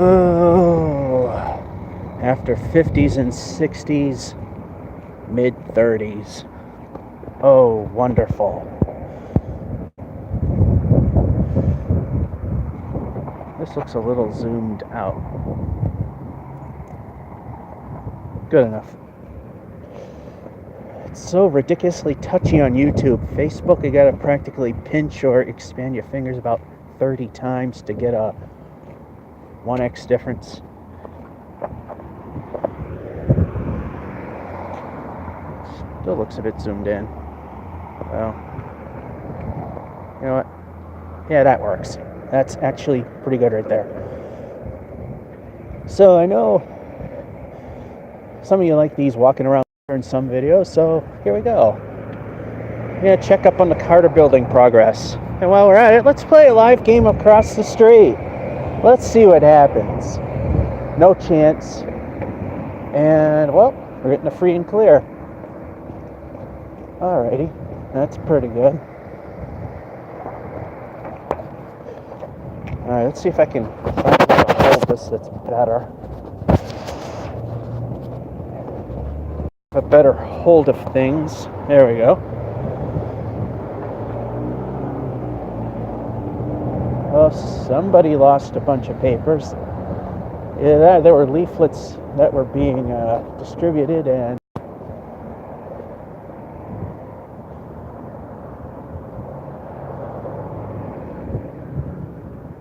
Oh, after 50s and 60s, mid 30s. Oh, wonderful. This looks a little zoomed out. Good enough. It's so ridiculously touchy on YouTube. Facebook, you gotta practically pinch or expand your fingers about 30 times to get a 1x difference. Still looks a bit zoomed in. Well, you know what? Yeah, that works. That's actually pretty good right there. So I know some of you like these walking around in some videos, so here we go. I'm gonna check up on the Carter building progress. And while we're at it, let's play a live game across the street. Let's see what happens. No chance. And, well, we're getting a free and clear. Alrighty, that's pretty good. Alright, let's see if I can find a way to hold this that's better. A better hold of things. There we go. Oh, somebody lost a bunch of papers. Yeah, there were leaflets that were being distributed, and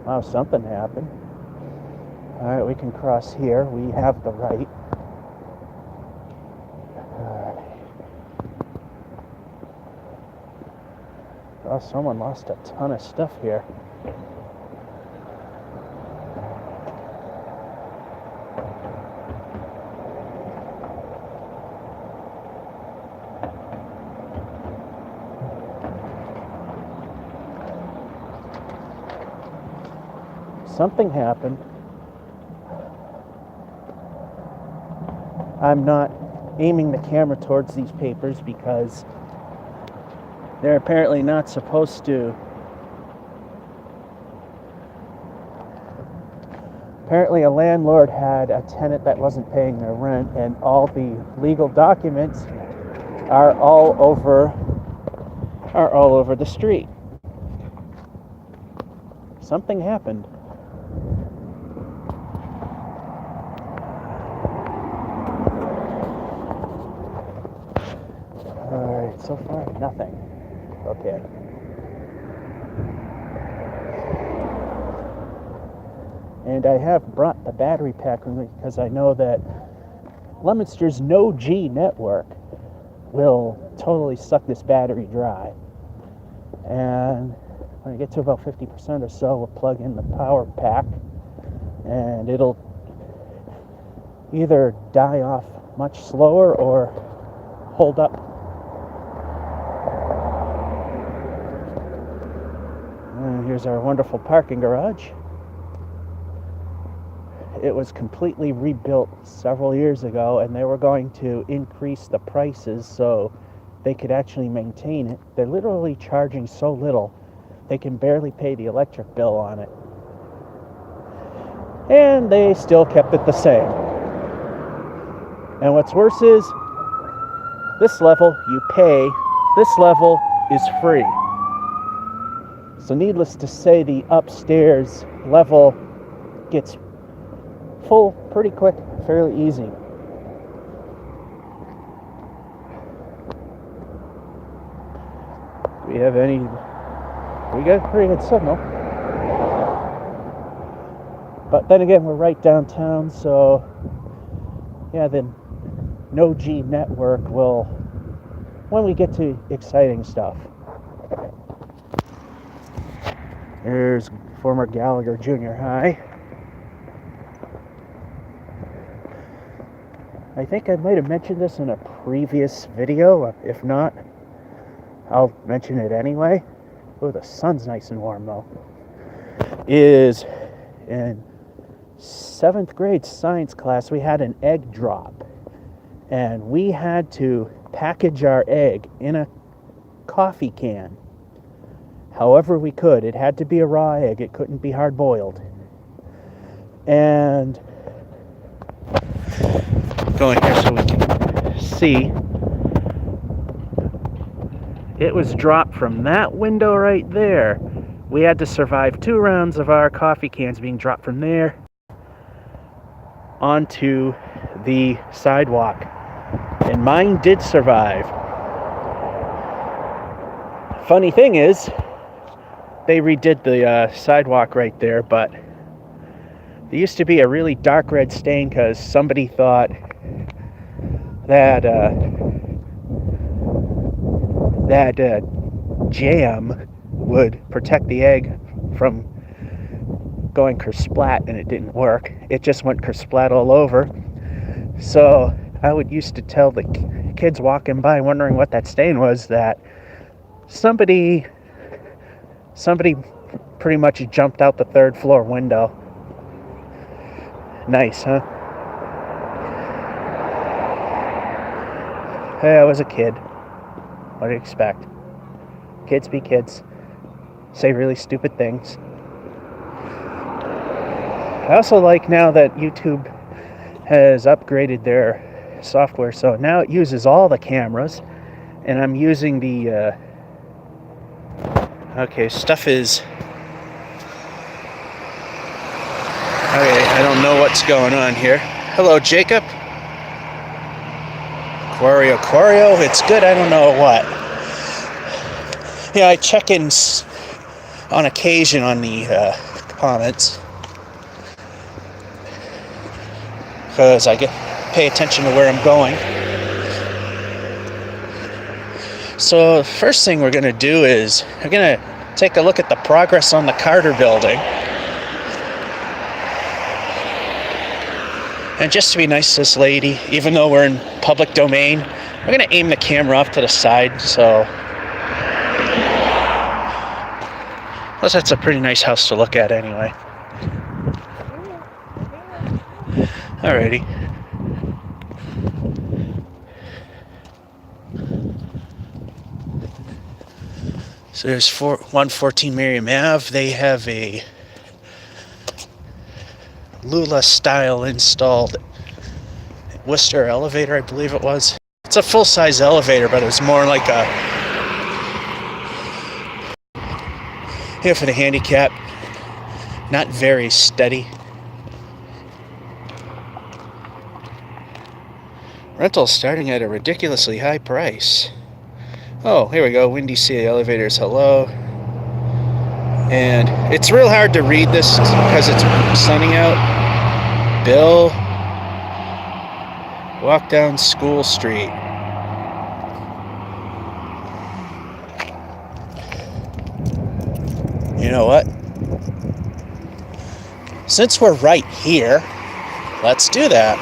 wow, something happened. All right, we can cross here. We have the right. Oh, someone lost a ton of stuff here. Something happened. I'm not aiming the camera towards these papers because they're apparently not supposed to. Apparently a landlord had a tenant that wasn't paying their rent, and all the legal documents are all over the street. Something happened. Alright, so far nothing. Okay. And I have brought the battery pack with me because I know that Leominster's no G network will totally suck this battery dry. And when I get to about 50% or so, we'll plug in the power pack and it'll either die off much slower or hold up. And here's our wonderful parking garage. It was completely rebuilt several years ago, and they were going to increase the prices so they could actually maintain it. They're literally charging so little, they can barely pay the electric bill on it. And they still kept it the same. And what's worse is, this level you pay, this level is free. So needless to say, the upstairs level gets full pretty quick, fairly easy. We got pretty good signal. But then again, we're right downtown, so yeah, the no G network will, when we get to exciting stuff. There's former Gallagher Junior High. I think I might have mentioned this in a previous video. If not, I'll mention it anyway. Oh, the sun's nice and warm though. Is in 7th grade science class, we had an egg drop. And we had to package our egg in a coffee can. However we could. It had to be a raw egg. It couldn't be hard-boiled. And going here so we can see. It was dropped from that window right there. We had to survive 2 rounds of our coffee cans being dropped from there onto the sidewalk. And mine did survive. Funny thing is, they redid the sidewalk right there, but there used to be a really dark red stain because somebody thought that jam would protect the egg from going kersplat, and it didn't work. It just went kersplat all over. So I would used to tell the kids walking by wondering what that stain was that somebody pretty much jumped out the 3rd floor window. Nice, huh? Hey, I was a kid. What do you expect? Kids be kids. Say really stupid things. I also like now that YouTube has upgraded their software, so now it uses all the cameras, and I'm using the okay, stuff is okay, I don't know what's going on here. Hello, Jacob. Quario, it's good, I don't know what. Yeah, I check in on occasion on the comments because I pay attention to where I'm going. So the first thing we're going to do is we're going to take a look at the progress on the Carter building. And just to be nice to this lady, even though we're in public domain, we're going to aim the camera off to the side, so plus that's a pretty nice house to look at anyway. Alrighty. So there's 114 Merriam Ave. They have a Lula style installed Worcester elevator, I believe it was. It's a full-size elevator, but it was more like a here for the handicap. Not very steady. Rental starting at a ridiculously high price. Oh, here we go. Windy City Elevators, hello. And it's real hard to read this because it's sunny out. Bill, walk down School Street. You know what? Since we're right here, let's do that.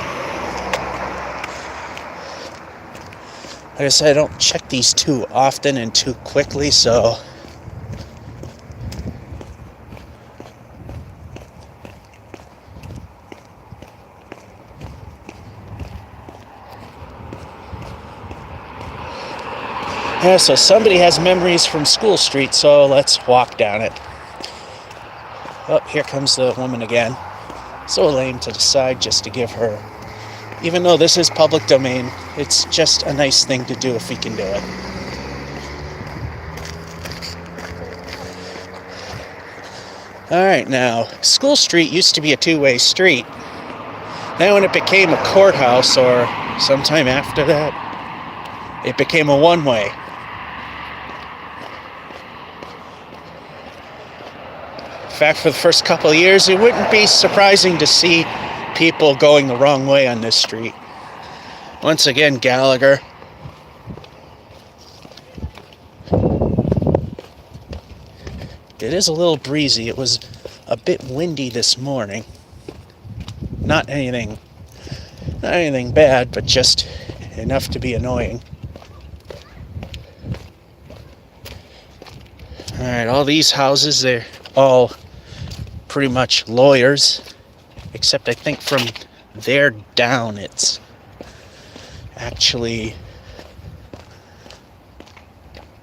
Like I said, I don't check these too often and too quickly, so yeah, so somebody has memories from School Street, so let's walk down it. Oh, here comes the woman again. So lame to the side just to give her, even though this is public domain, it's just a nice thing to do if we can do it. Alright, now, School Street used to be a two-way street. Then when it became a courthouse, or sometime after that, it became a one-way. In fact, for the first couple of years, it wouldn't be surprising to see people going the wrong way on this street. Once again, Gallagher. It is a little breezy. It was a bit windy this morning. Not anything bad, but just enough to be annoying. Alright, all these houses, they're all pretty much lawyers, except I think from there down it's actually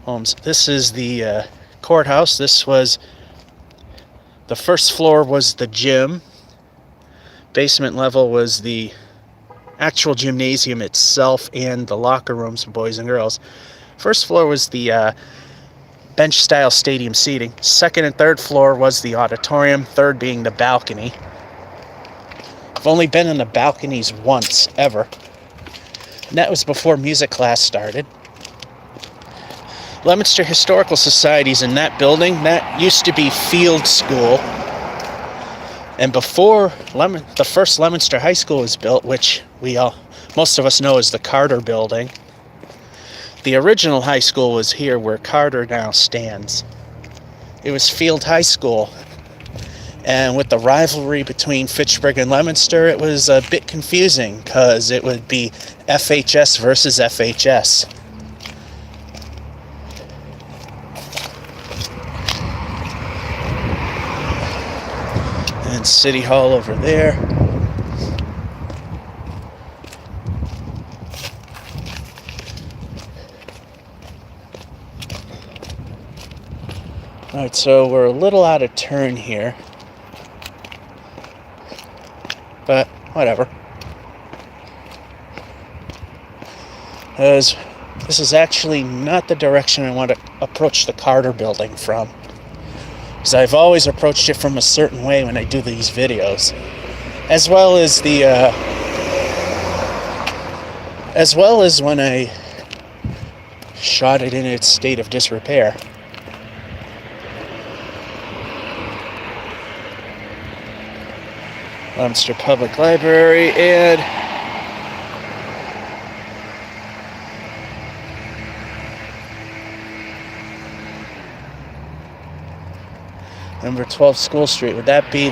homes. This is the courthouse. This was the first floor was the gym, Basement level was the actual gymnasium itself and the locker rooms for boys and girls. First floor was the bench-style stadium seating. Second and third floor was the auditorium, third being the balcony. I've only been in the balconies once, ever. And that was before music class started. Leominster Historical Society's in that building. That used to be field school. And before the first Leominster High School was built, which most of us know as the Carter Building, the original high school was here where Carter now stands. It was Field High School. And with the rivalry between Fitchburg and Leominster, it was a bit confusing because it would be FHS versus FHS. And City Hall over there. Alright, so we're a little out of turn here. But whatever. As this is actually not the direction I want to approach the Carter Building from. Because I've always approached it from a certain way when I do these videos. As well as when I shot it in its state of disrepair. Leominster Public Library and number 12 School Street. Would that be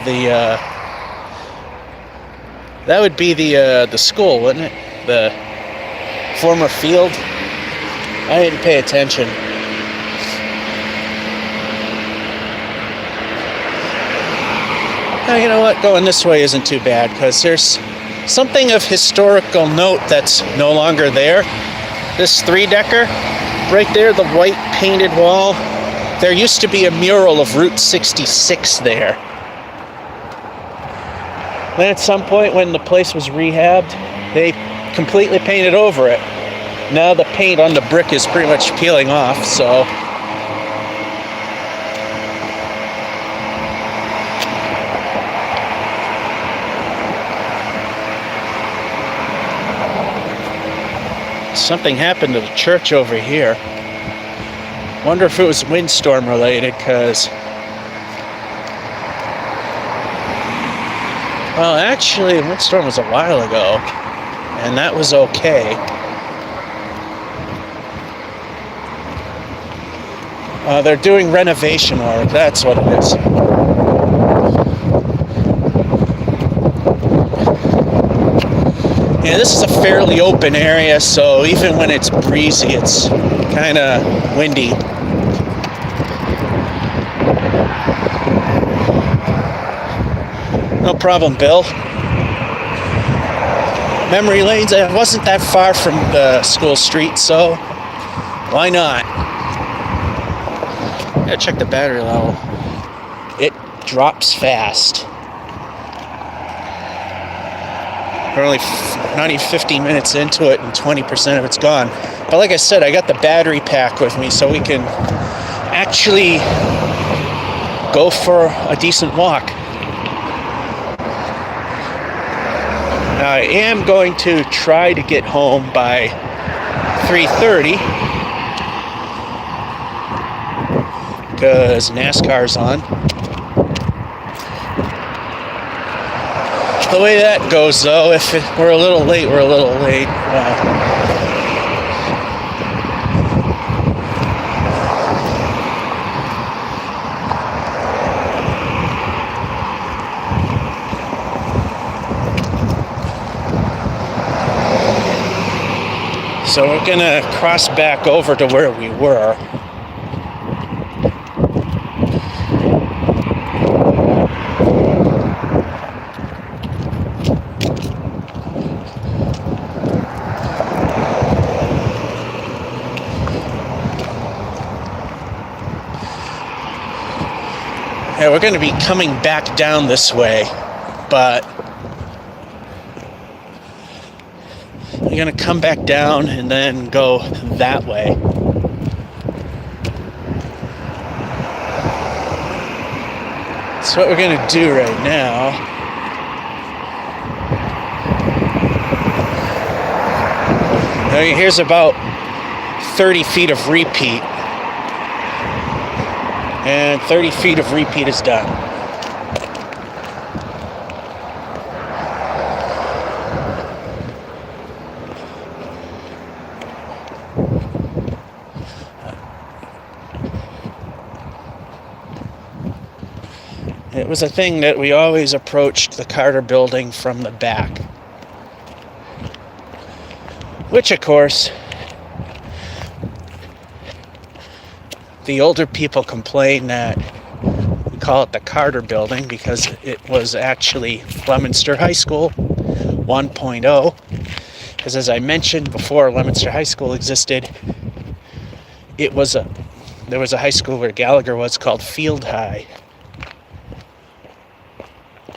that would be the school, wouldn't it? The former field? I didn't pay attention. You know what? Going this way isn't too bad because there's something of historical note that's no longer there. This three-decker, right there, the white painted wall. There used to be a mural of Route 66 there. Then at some point when the place was rehabbed, they completely painted over it. Now the paint on the brick is pretty much peeling off, so... Something happened to the church over here. Wonder if it was windstorm related, because... Well, actually, the windstorm was a while ago, and that was okay. They're doing renovation work, that's what it is. Yeah, this is a fairly open area, so even when it's breezy, it's kind of windy. No problem, Bill. Memory lanes, it wasn't that far from the school street, so why not? Gotta check the battery level. It drops fast. We're only not even 15 minutes into it and 20% of it's gone. But like I said, I got the battery pack with me so we can actually go for a decent walk. Now, I am going to try to get home by 3:30 because NASCAR's on. The way that goes, though, if we're a little late, we're a little late. So we're gonna cross back over to where we were. Yeah, we're going to be coming back down this way, but we're gonna come back down and then go that way. That's what we're gonna do right now. Here's about 30 feet of repeat. And 30 feet of repeat is done. It was a thing that we always approached the Carter building from the back. Which, of course, the older people complain that we call it the Carter building because it was actually Leominster High School 1.0. Because as I mentioned before, Leominster High School existed. There was a high school where Gallagher was called Field High.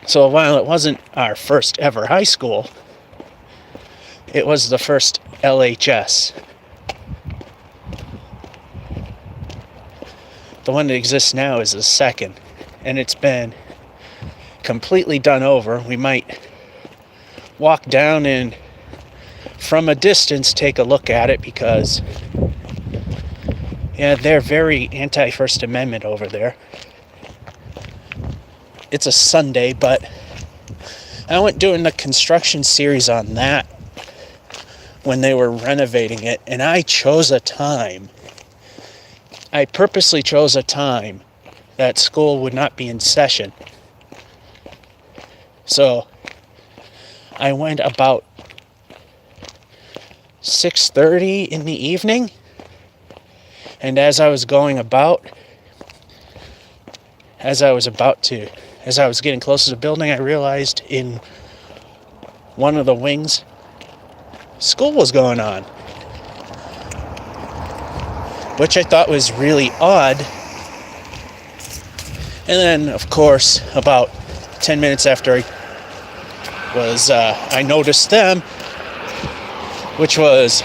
So while it wasn't our first ever high school, it was the first LHS. The one that exists now is the second, and it's been completely done over. We might walk down and from a distance take a look at it because, yeah, they're very anti-First Amendment over there. It's a Sunday, but I went doing the construction series on that when they were renovating it, and I purposely chose a time that school would not be in session. So I went about 6:30 in the evening, and as I was getting close to the building, I realized in one of the wings, school was going on, which I thought was really odd. And then, of course, about 10 minutes after I noticed them, which was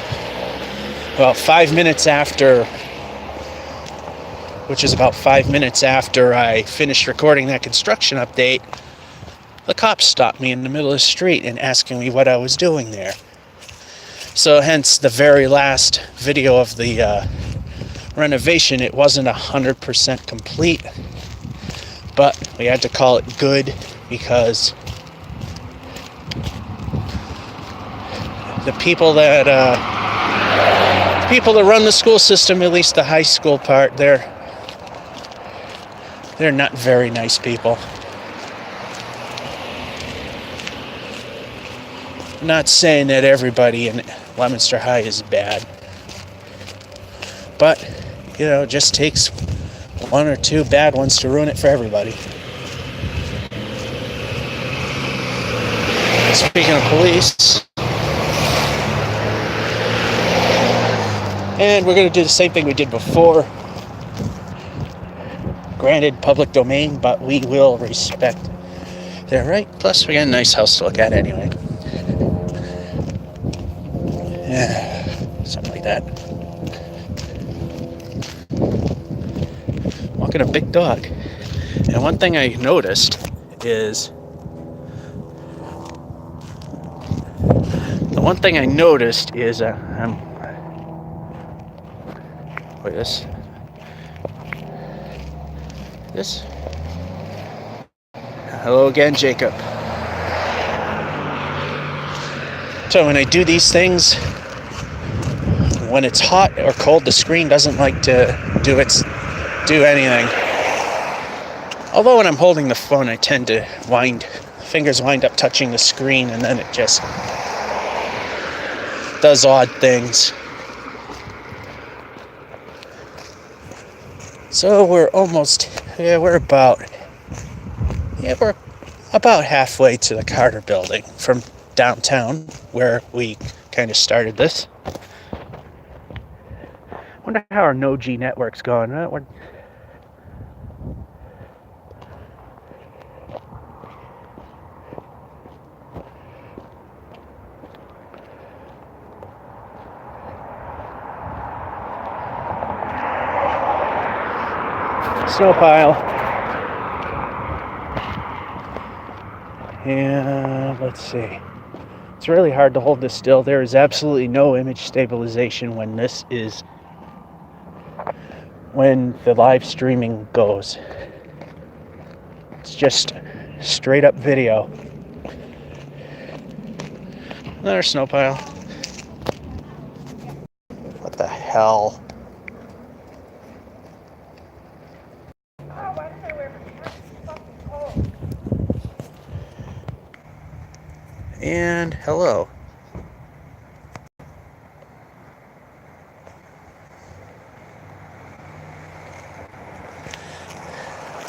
about 5 minutes after I finished recording that construction update, the cops stopped me in the middle of the street and asking me what I was doing there. So hence the very last video of the renovation, it wasn't 100% complete, but we had to call it good because the people that run the school system, at least the high school part, they're not very nice people. I'm not saying that everybody in Leominster High is bad, but it just takes one or two bad ones to ruin it for everybody. Speaking of police, and we're going to do the same thing we did before. Granted, public domain, but we will respect their right. Plus, we got a nice house to look at anyway. Yeah, something like that. Walking a big dog. And one thing I noticed is this. Hello again, Jacob. So when I do these things, when it's hot or cold, the screen doesn't like to do anything. Although when I'm holding the phone, I tend to fingers wind up touching the screen, and then it just does odd things. So we're about halfway to the Carter building from downtown, where we kind of started this. Wonder how our no-G network's going. snow pile. And let's see. It's really hard to hold this still. There is absolutely no image stabilization when the live streaming goes. It's just straight up video. Another snow pile. What the hell? And hello.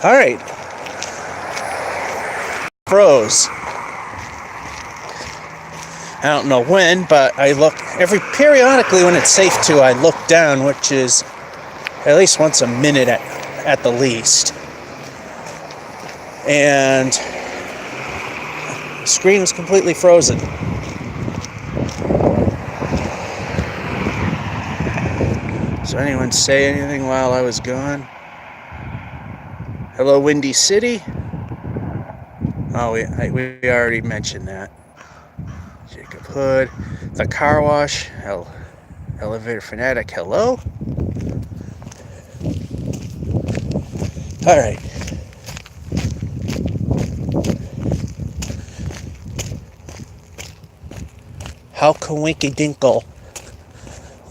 All right. Froze. I don't know when, but I look periodically when it's safe to. I look down, which is at least once a minute at the least, and the screen was completely frozen. So anyone say anything while I was gone? Hello, Windy City. Oh, we already mentioned that. Jacob Hood, the car wash, Elevator Fanatic, hello. All right. How coinkydingle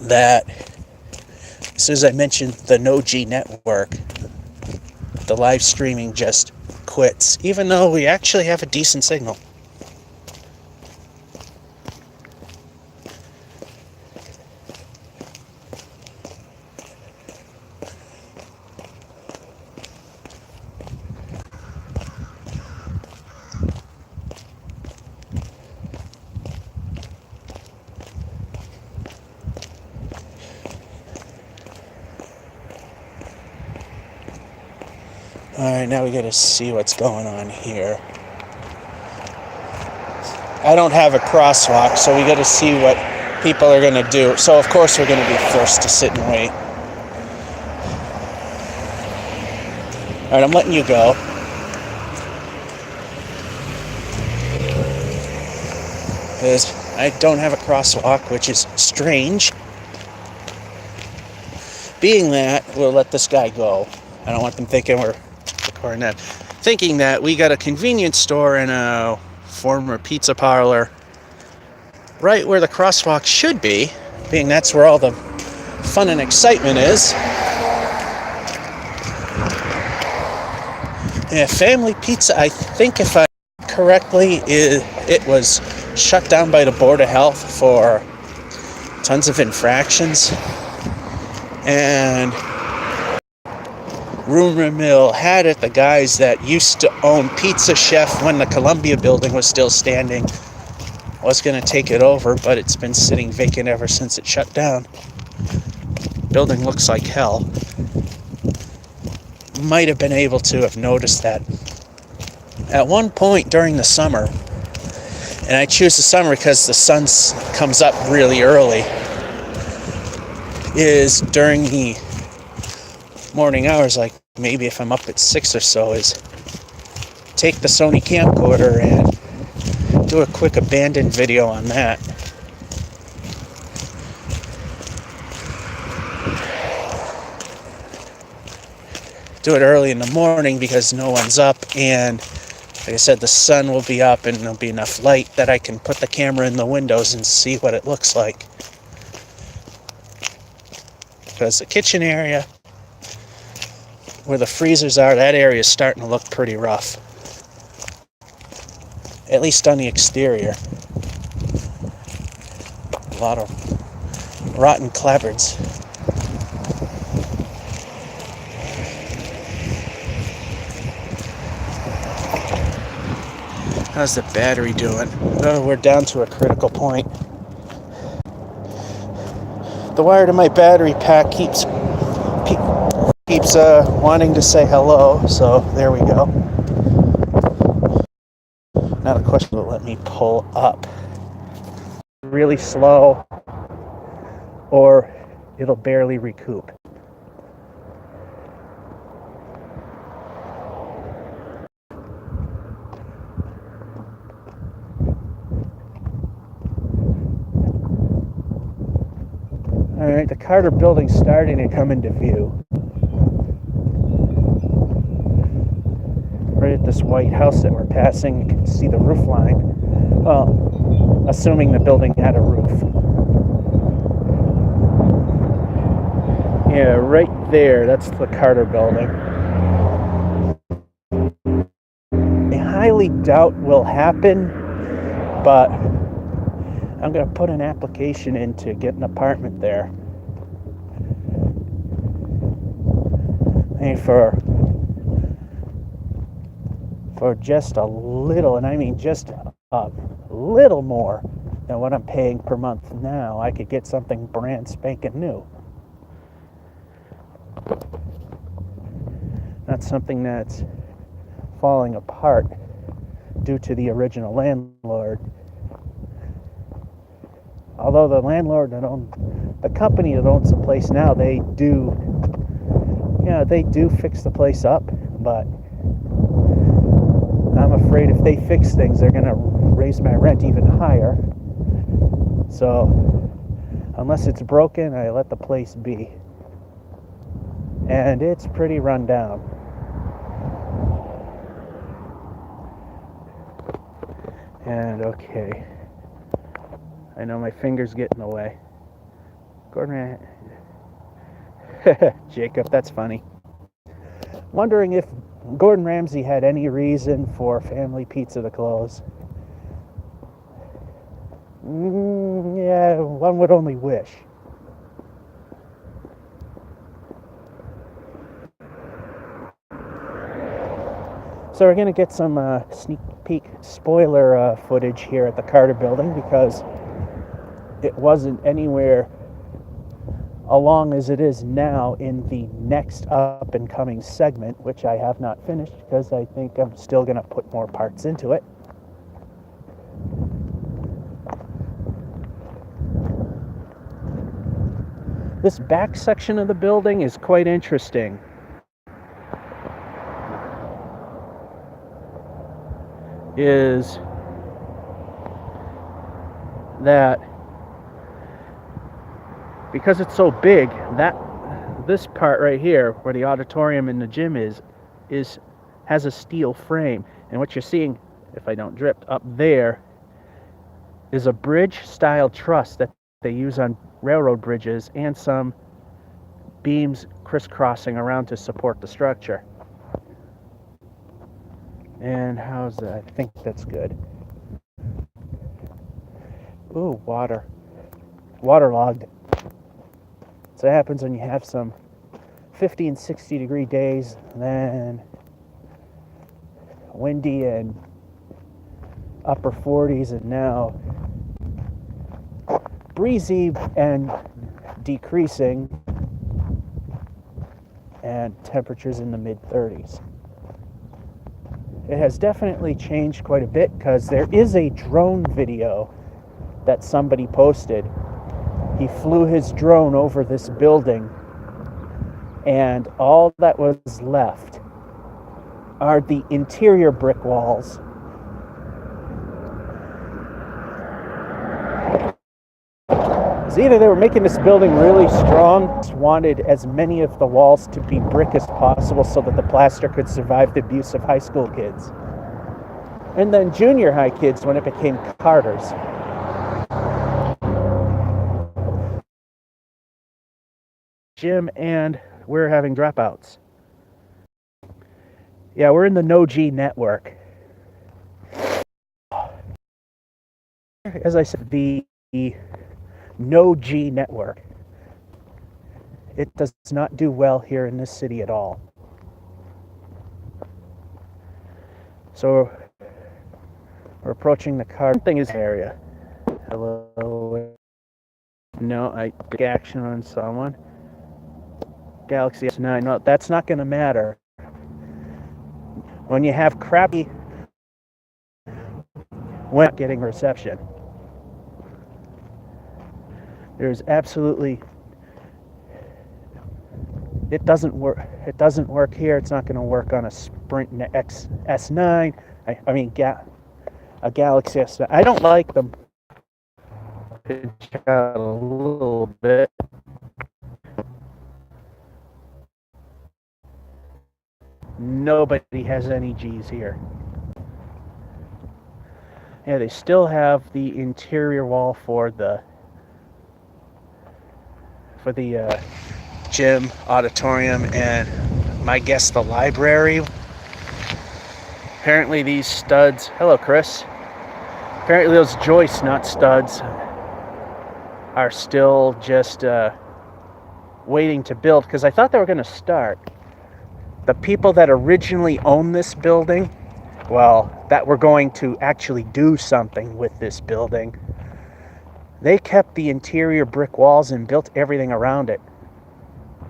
that, as soon as I mentioned the No G network, the live streaming just quits, even though we actually have a decent signal. Alright, now we gotta see what's going on here. I don't have a crosswalk, so we gotta see what people are gonna do. So of course we're gonna be forced to sit and wait. Alright, I'm letting you go. Because I don't have a crosswalk, which is strange. Being that, we'll let this guy go. I don't want them thinking we're recording that. Thinking that we got a convenience store and a former pizza parlor right where the crosswalk should be, being that's where all the fun and excitement is. Yeah, Family Pizza, I think if I correctly, it was shut down by the Board of Health for tons of infractions. And rumor mill had it, the guys that used to own Pizza Chef when the Columbia building was still standing was going to take it over, but it's been sitting vacant ever since it shut down. Building looks like hell. Might have been able to have noticed that. At one point during the summer, and I choose the summer because the sun comes up really early, is during the morning hours, like maybe if I'm up at 6 or so, is take the Sony camcorder and do a quick abandoned video on that. Do it early in the morning because no one's up, and like I said, the sun will be up and there'll be enough light that I can put the camera in the windows and see what it looks like. Because the kitchen area where the freezers are, that area is starting to look pretty rough. At least on the exterior. A lot of rotten clapboards. How's the battery doing? Oh, we're down to a critical point. The wire to my battery pack keeps wanting to say hello, so there we go. Now the question will let me pull up. Really slow, or it'll barely recoup. Alright, the Carter building's starting to come into view. Right at this white house that we're passing, you can see the roof line. Well, assuming the building had a roof. Yeah, right there, that's the Carter building. I highly doubt will happen, but I'm going to put an application in to get an apartment there. And for just a little, and I mean just a little more than what I'm paying per month now, I could get something brand spanking new. Not something that's falling apart due to the original landlord. Although the landlord the company that owns the place now, they do fix the place up, but I'm afraid if they fix things, they're going to raise my rent even higher. So, unless it's broken, I let the place be. And it's pretty run down. And okay. I know my finger's getting away. Gordon, Jacob, that's funny. Wondering if Gordon Ramsay had any reason for Family Pizza to close. Yeah, one would only wish. So we're going to get some sneak peek spoiler footage here at the Carter building, because it wasn't anywhere along as it is now in the next up and coming segment, which I have not finished because I think I'm still going to put more parts into it. This back section of the building is quite interesting. Is that because it's so big, that this part right here where the auditorium and the gym has a steel frame, and what you're seeing, if I don't drift, up there is a bridge style truss that they use on railroad bridges, and some beams crisscrossing around to support the structure. And how's that? I think that's good. Ooh, waterlogged. So that happens when you have some 50 and 60 degree days, then windy and upper 40s, and now breezy and decreasing, and temperatures in the mid 30s. It has definitely changed quite a bit, because there is a drone video that somebody posted. He flew his drone over this building, and all that was left are the interior brick walls. So either they were making this building really strong, wanted as many of the walls to be brick as possible so that the plaster could survive the abuse of high school kids. And then junior high kids when it became Carters. Gym, and we're having dropouts. Yeah, we're in the No G network. As I said, the No G network. It does not do well here in this city at all. So we're approaching the car. Thing is area. Hello. No, I took action on someone. Galaxy S9. No, that's not going to matter. When you have crappy, when not getting reception, there's absolutely, it doesn't work. It doesn't work here. It's not going to work on a Sprint S9. I mean, a Galaxy S9. I don't like them. Pitch out a little bit. nobody has any G's here. Yeah, they still have the interior wall for the gym, auditorium, and my guess the library. Apparently these studs, hello Chris, apparently those joists, not studs, are still just waiting to build, because I thought they were going to start. The people that originally owned this building, well, that were going to actually do something with this building, they kept the interior brick walls and built everything around it.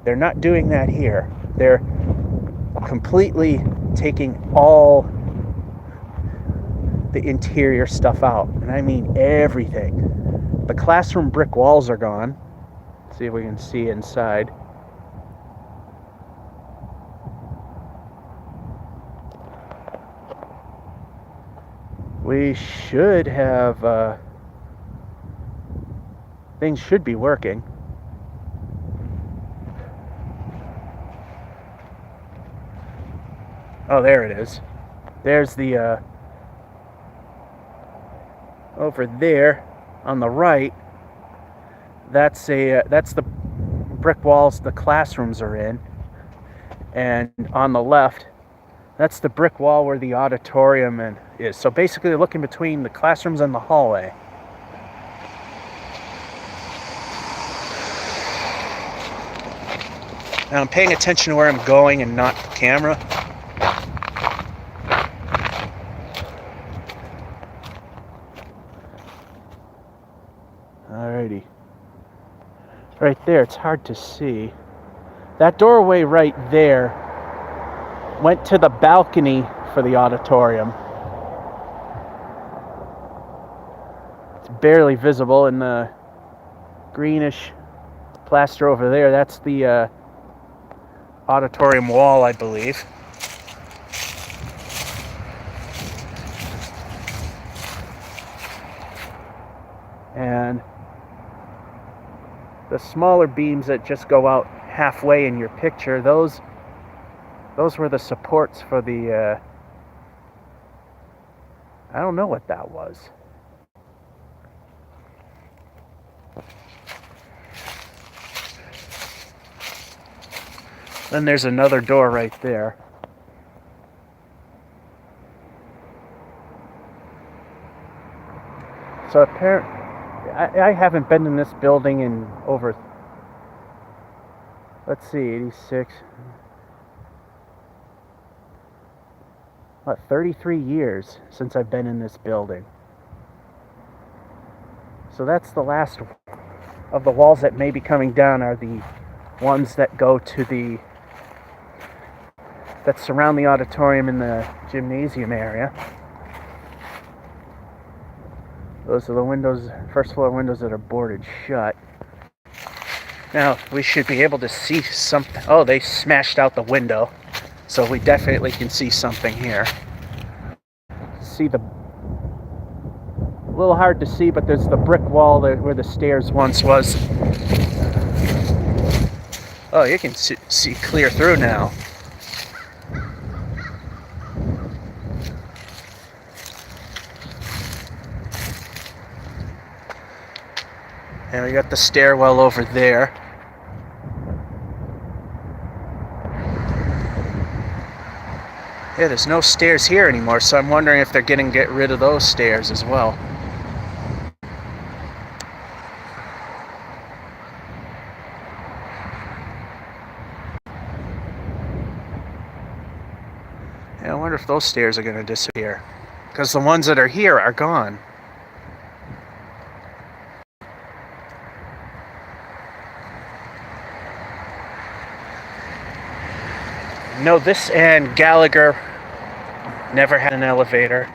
They're not doing that here. They're completely taking all the interior stuff out, and I mean everything. The classroom brick walls are gone. Let's see if we can see inside. We should have things should be working. Oh, there it is. There's the over there on the right. That's the brick walls the classrooms are in, and on the left, that's the brick wall where the auditorium is. So basically, looking between the classrooms and the hallway. Now I'm paying attention to where I'm going and not the camera. Alrighty. Right there, it's hard to see. That doorway right there went to the balcony for the auditorium. It's barely visible, and the greenish plaster over there, that's the auditorium wall, I believe. And the smaller beams that just go out halfway in your picture, those were the supports for the I don't know what that was. Then there's another door right there. So apparently, I haven't been in this building in over, let's see, 86, 33 years since I've been in this building. So that's the last of the walls that may be coming down, are the ones that go to that surround the auditorium in the gymnasium area. Those are the windows, first floor windows that are boarded shut. Now, we should be able to see something. Oh, they smashed out the window. So we definitely can see something here. See a little hard to see, but there's the brick wall where the stairs once was. Oh, you can see clear through now. And we got the stairwell over there. Yeah, there's no stairs here anymore, so I'm wondering if they're getting rid of those stairs as well. Yeah, I wonder if those stairs are going to disappear, because the ones that are here are gone. No, this and Gallagher never had an elevator.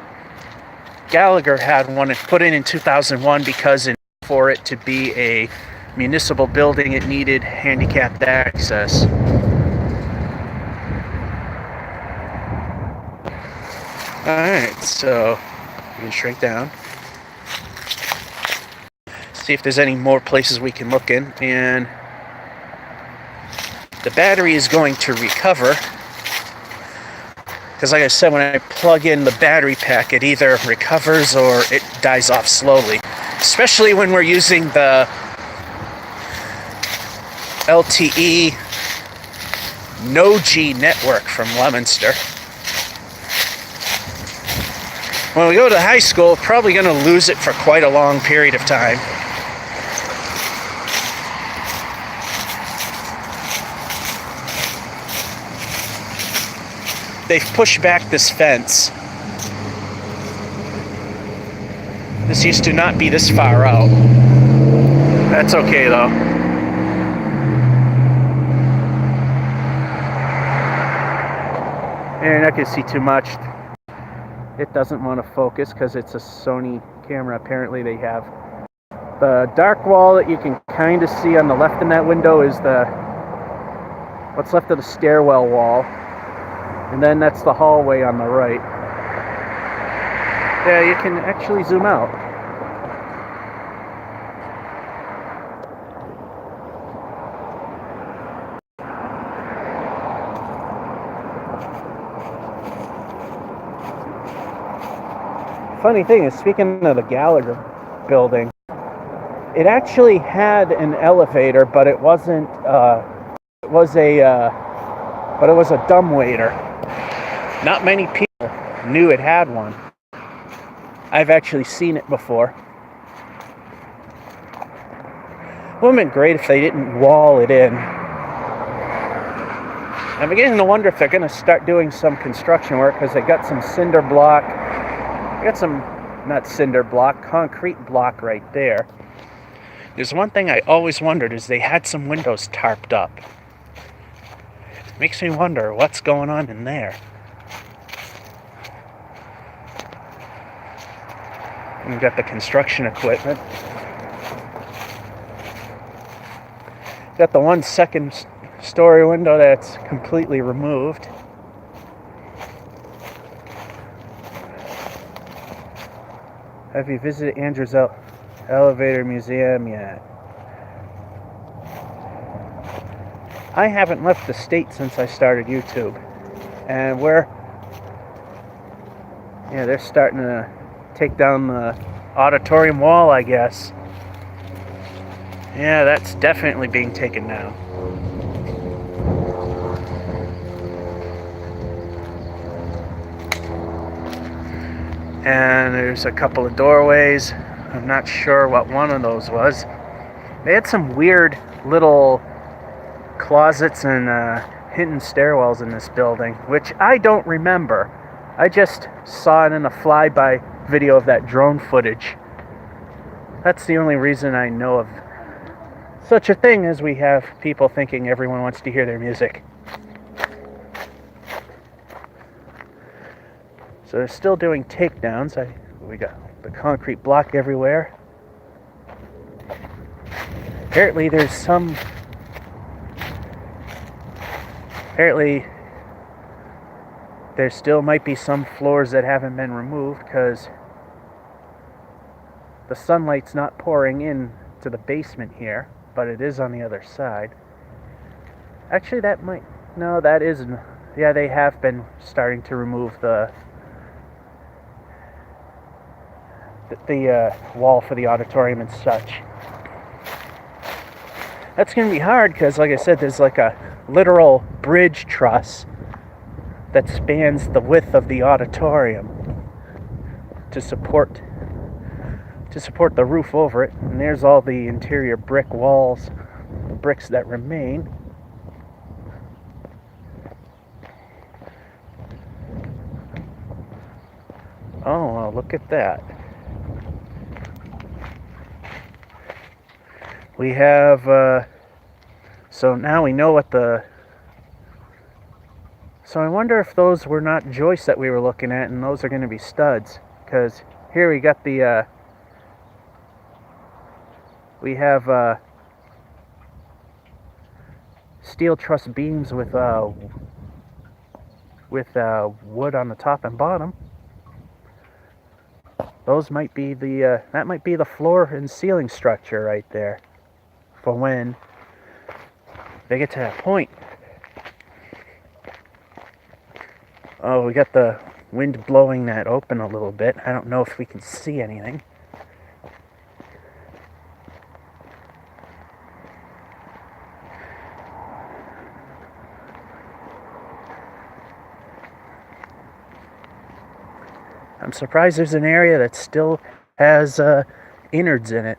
Gallagher had one put in 2001 because for it to be a municipal building, it needed handicapped access. Alright, so we can shrink down. See if there's any more places we can look in. And the battery is going to recover. Because like I said, when I plug in the battery pack, it either recovers or it dies off slowly. Especially when we're using the LTE No-G network from Leominster. When we go to high school, we're probably going to lose it for quite a long period of time. They've pushed back this fence. This used to not be this far out. That's okay though. And you're not going to see too much. It doesn't want to focus because it's a Sony camera. Apparently they have. The dark wall that you can kind of see on the left in that window is what's left of the stairwell wall. And then that's the hallway on the right. Yeah, you can actually zoom out. Funny thing is, speaking of the Gallagher building, it actually had an elevator, but it wasn't. It was a dumbwaiter. Not many people knew it had one. I've actually seen it before. Would have been great if they didn't wall it in. I'm beginning to wonder if they're going to start doing some construction work because they got some cinder block. They got some, not cinder block, concrete block right there. There's one thing I always wondered is they had some windows tarped up. It makes me wonder what's going on in there. We've got the construction equipment. Got the 1 second story window that's completely removed. Have you visited Andrews Elevator Museum yet? I haven't left the state since I started YouTube. And they're starting to take down the auditorium wall, I guess. Yeah, that's definitely being taken down. And there's a couple of doorways. I'm not sure what one of those was. They had some weird little closets and hidden stairwells in this building, which I don't remember. I just saw it in a flyby video of that drone footage. That's the only reason I know of such a thing as we have people thinking everyone wants to hear their music. So they're still doing takedowns. We got the concrete block everywhere. Apparently there still might be some floors that haven't been removed because the sunlight's not pouring in to the basement here, but it is on the other side. Actually, that isn't. Yeah, they have been starting to remove the wall for the auditorium and such. That's going to be hard because, like I said, there's like a literal bridge truss that spans the width of the auditorium to support the roof over it. And there's all the interior brick walls, bricks that remain. Oh, well, look at that. We have, so now we know what so I wonder if those were not joists that we were looking at and those are going to be studs. Because here we got we have steel truss beams with wood on the top and bottom. Those might be that might be the floor and ceiling structure right there for when they get to that point. Oh, we got the wind blowing that open a little bit. I don't know if we can see anything. I'm surprised there's an area that still has innards in it.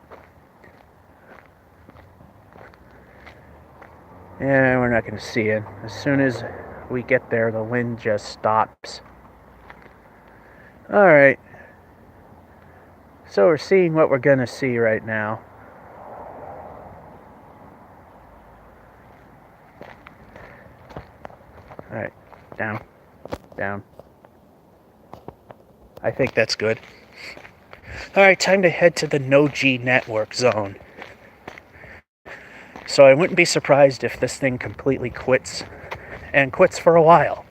And we're not going to see it. As soon as we get there, the wind just stops. Alright. So we're seeing what we're going to see right now. Alright. Down. Down. I think that's good. Alright, time to head to the no-G network zone. So I wouldn't be surprised if this thing completely quits, and quits for a while.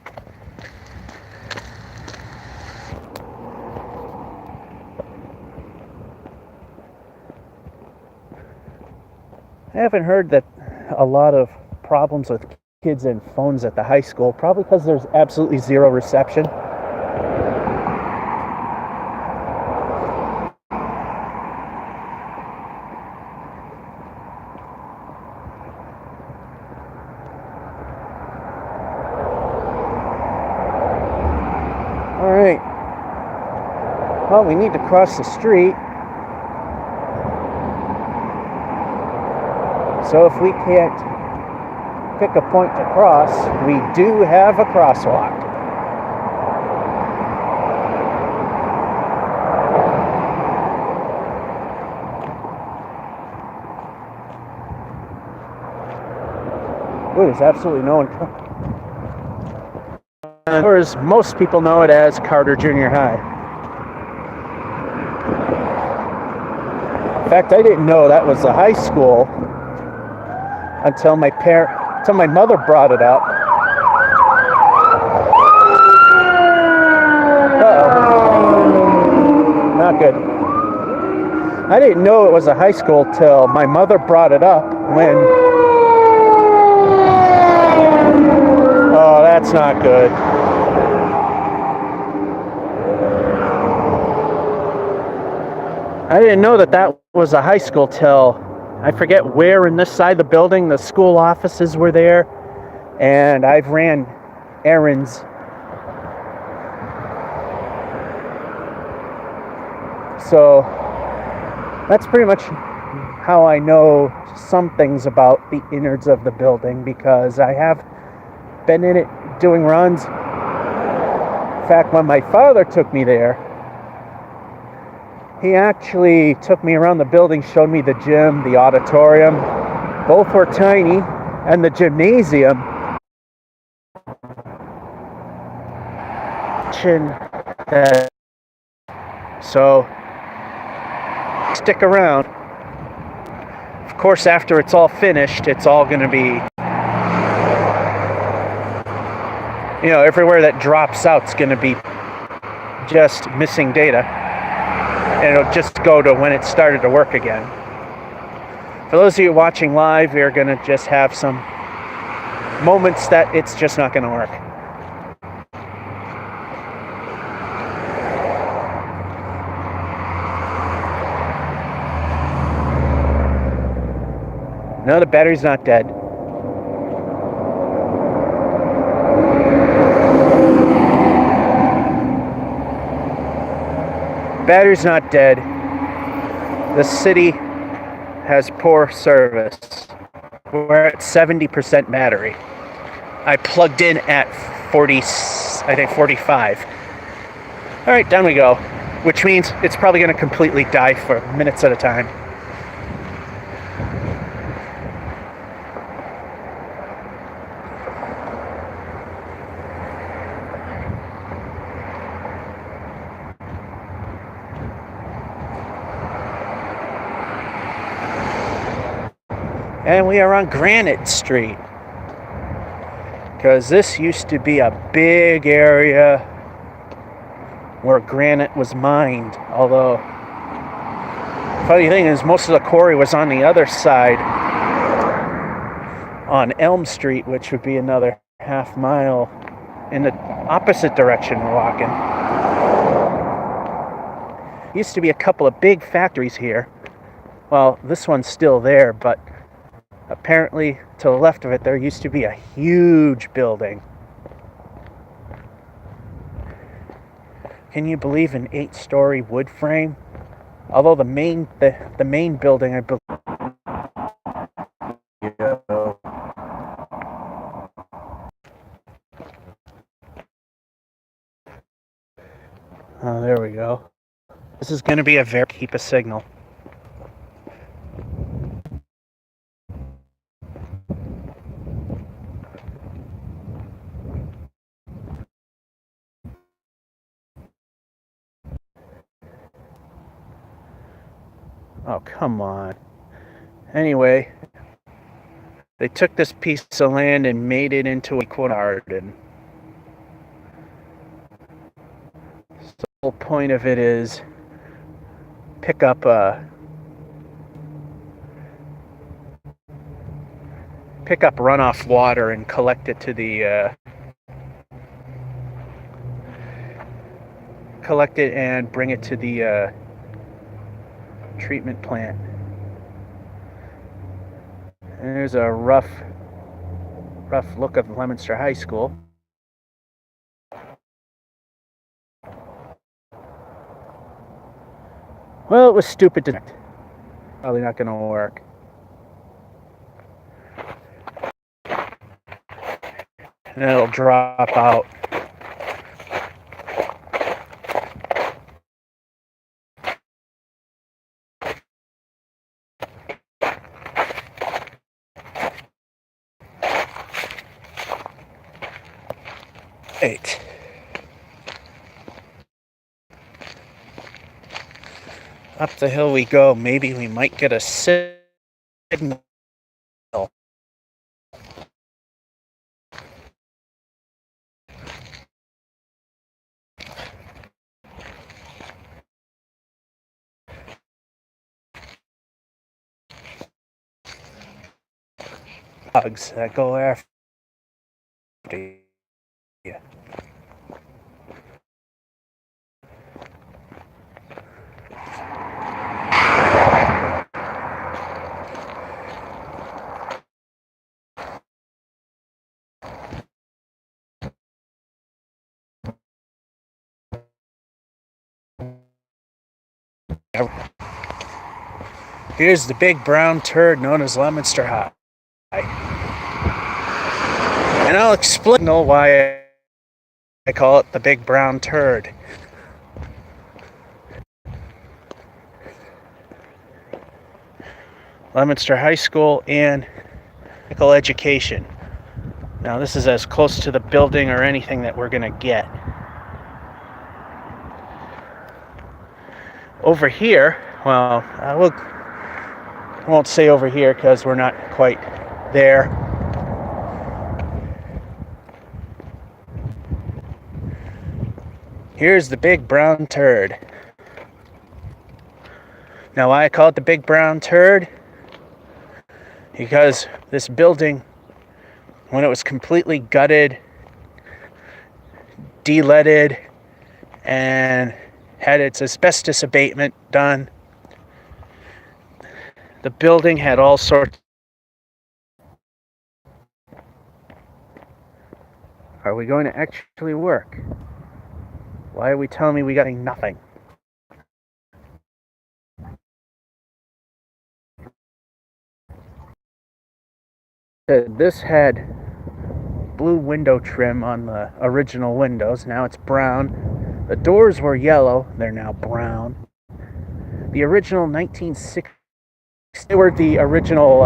I haven't heard that a lot of problems with kids and phones at the high school, probably because there's absolutely zero reception. Alright, well, we need to cross the street, so if we can't pick a point to cross, we do have a crosswalk. Ooh, there's absolutely no one. Or as most people know it as, Carter Junior High. In fact, I didn't know that was a high school until my mother brought it up. Uh-oh. Not good. I didn't know it was a high school till my mother brought it up when... Oh, that's not good. I didn't know that was a high school till I forget where in this side of the building. The school offices were there, and I've ran errands. So that's pretty much how I know some things about the innards of the building, because I have been in it doing runs. In fact, when my father took me there, he actually took me around the building, showed me the gym, the auditorium. Both were tiny, and the gymnasium. So, stick around. Of course, after it's all finished, it's all going to be, everywhere that drops out is going to be just missing data. And it'll just go to when it started to work again. For those of you watching live, we're going to just have some moments that it's just not going to work. No, the battery's not dead. Battery's not dead. The city has poor service. We're at 70% battery. I plugged in at 45. All right, down we go. Which means it's probably going to completely die for minutes at a time. And we are on Granite Street, because this used to be a big area where granite was mined. Although, funny thing is, most of the quarry was on the other side, on Elm Street, which would be another half mile in the opposite direction we're walking. Used to be a couple of big factories here. Well, this one's still there, but apparently to the left of it there used to be a huge building. Can you believe an 8-story wood frame? Although the main building, I believe. Oh, there we go. This is going to be a very keep a signal. Oh, come on. Anyway, they took this piece of land and made it into a garden. So the whole point of it is pick up runoff water and collect it to the collect it and bring it to the treatment plant. And there's a rough look of Leominster High School. Well, it was stupid to probably not going to work. And it'll drop out. Right. Up the hill we go. Maybe we might get a signal. Bugs that go after you. Here's the big brown turd known as Leominster High. And I'll explain why I call it the big brown turd. Leominster High School and Medical Education. Now this is as close to the building or anything that we're going to get. Over here, well, I won't say over here because we're not quite there. Here's the big brown turd. Now why I call it the big brown turd? Because this building, when it was completely gutted, de-leaded, and had its asbestos abatement done, the building had all sorts. Are we going to actually work? Why are we telling me we got nothing? This had blue window trim on the original windows. Now it's brown. The doors were yellow. They're now brown. The original 1960s, they were the original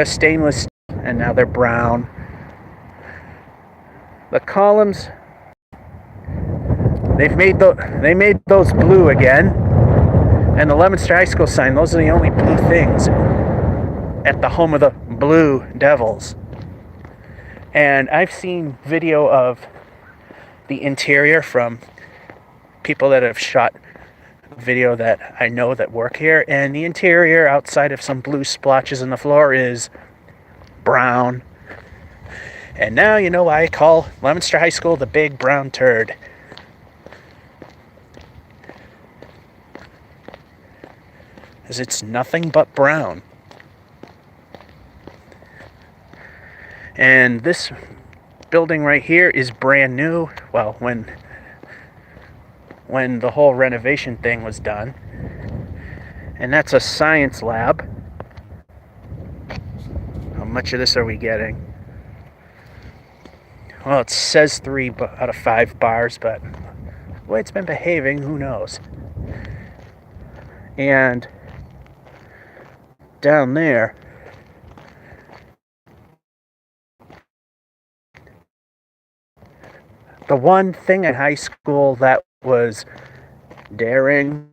stainless, and now they're brown. The columns, they made those blue again. And the Leominster High School sign, those are the only blue things at the home of the Blue Devils. And I've seen video of the interior from people that have shot video that I know that work here, and the interior, outside of some blue splotches in the floor, is brown. And now you know why I call Leominster High School the Big Brown Turd. Because it's nothing but brown. And this building right here is brand new. Well, when the whole renovation thing was done. And that's a science lab. How much of this are we getting? Well, it says 3 out of 5 bars, but the way it's been behaving, who knows? And down there, the one thing at high school that was daring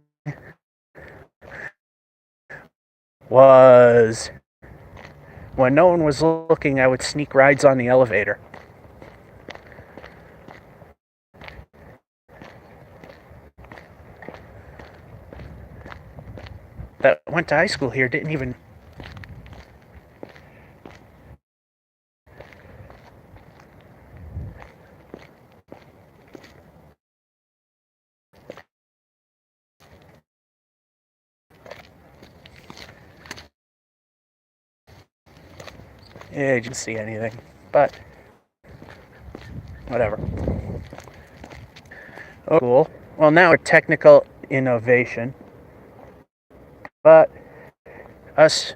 was when no one was looking, I would sneak rides on the elevator. That went to high school here didn't even... Yeah, I didn't see anything, but whatever. Oh, cool. Well, now a technical innovation, but us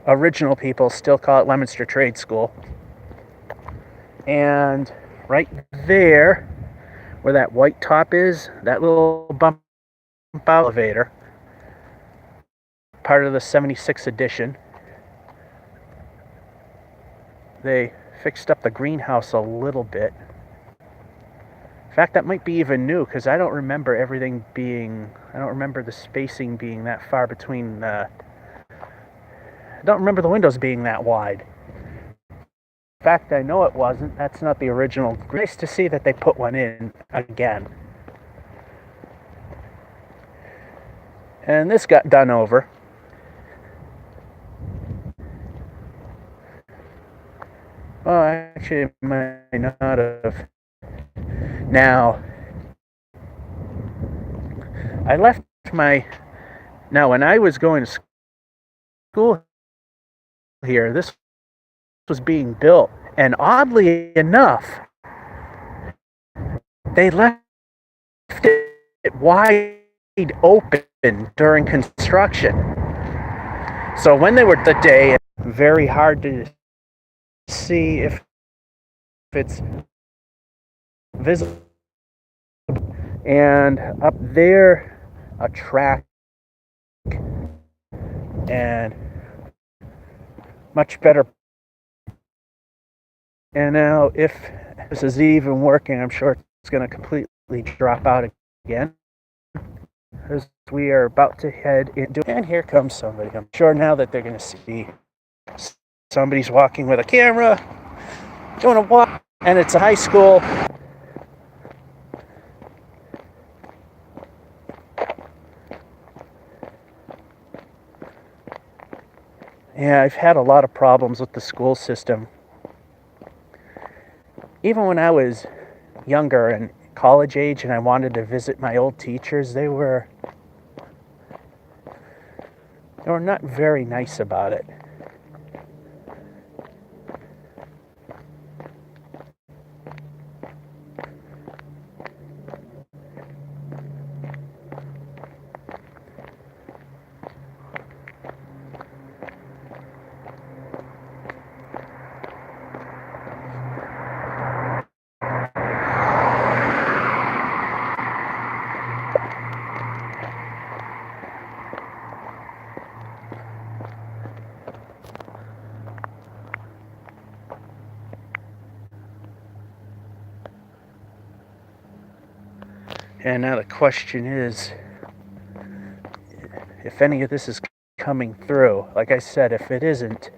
original people still call it Leominster Trade School. And right there, where that white top is, that little bump elevator, part of the 76 edition. They fixed up the greenhouse a little bit. In fact, that might be even new, because I don't remember everything being... I don't remember the spacing being that far between... I don't remember the windows being that wide. In fact, I know it wasn't. That's not the original. Nice to see that they put one in again. And this got done over. Well, actually, it might not have. Now, I left my... Now, when I was going to school here, this was being built. And oddly enough, they left it wide open during construction. So when they were the day, very hard to see if it's visible. And up there, a track and much better. And now, if this is even working, I'm sure it's going to completely drop out again, as we are about to head into. And here comes somebody. I'm sure now that they're going to see somebody's walking with a camera, doing a walk, and it's a high school. Yeah, I've had a lot of problems with the school system. Even when I was younger and college age and I wanted to visit my old teachers, they were not very nice about it. And now the question is, if any of this is coming through. Like I said, if it isn't,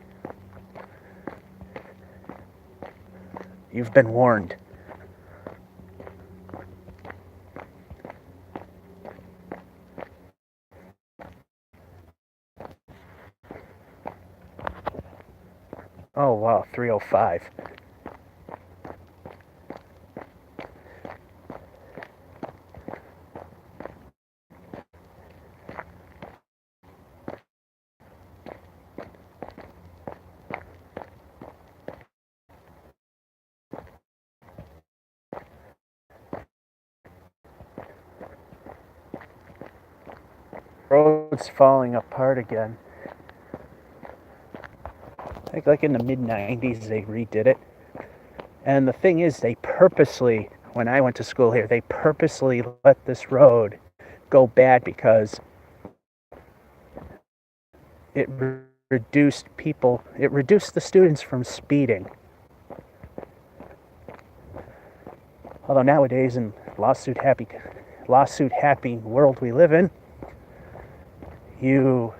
you've been warned. 305. Road's falling apart again. I think like in the mid-90s they redid it. And the thing is, they purposely, when I went to school here, they purposely let this road go bad because it reduced the students from speeding. Although nowadays, in lawsuit happy world we live in, in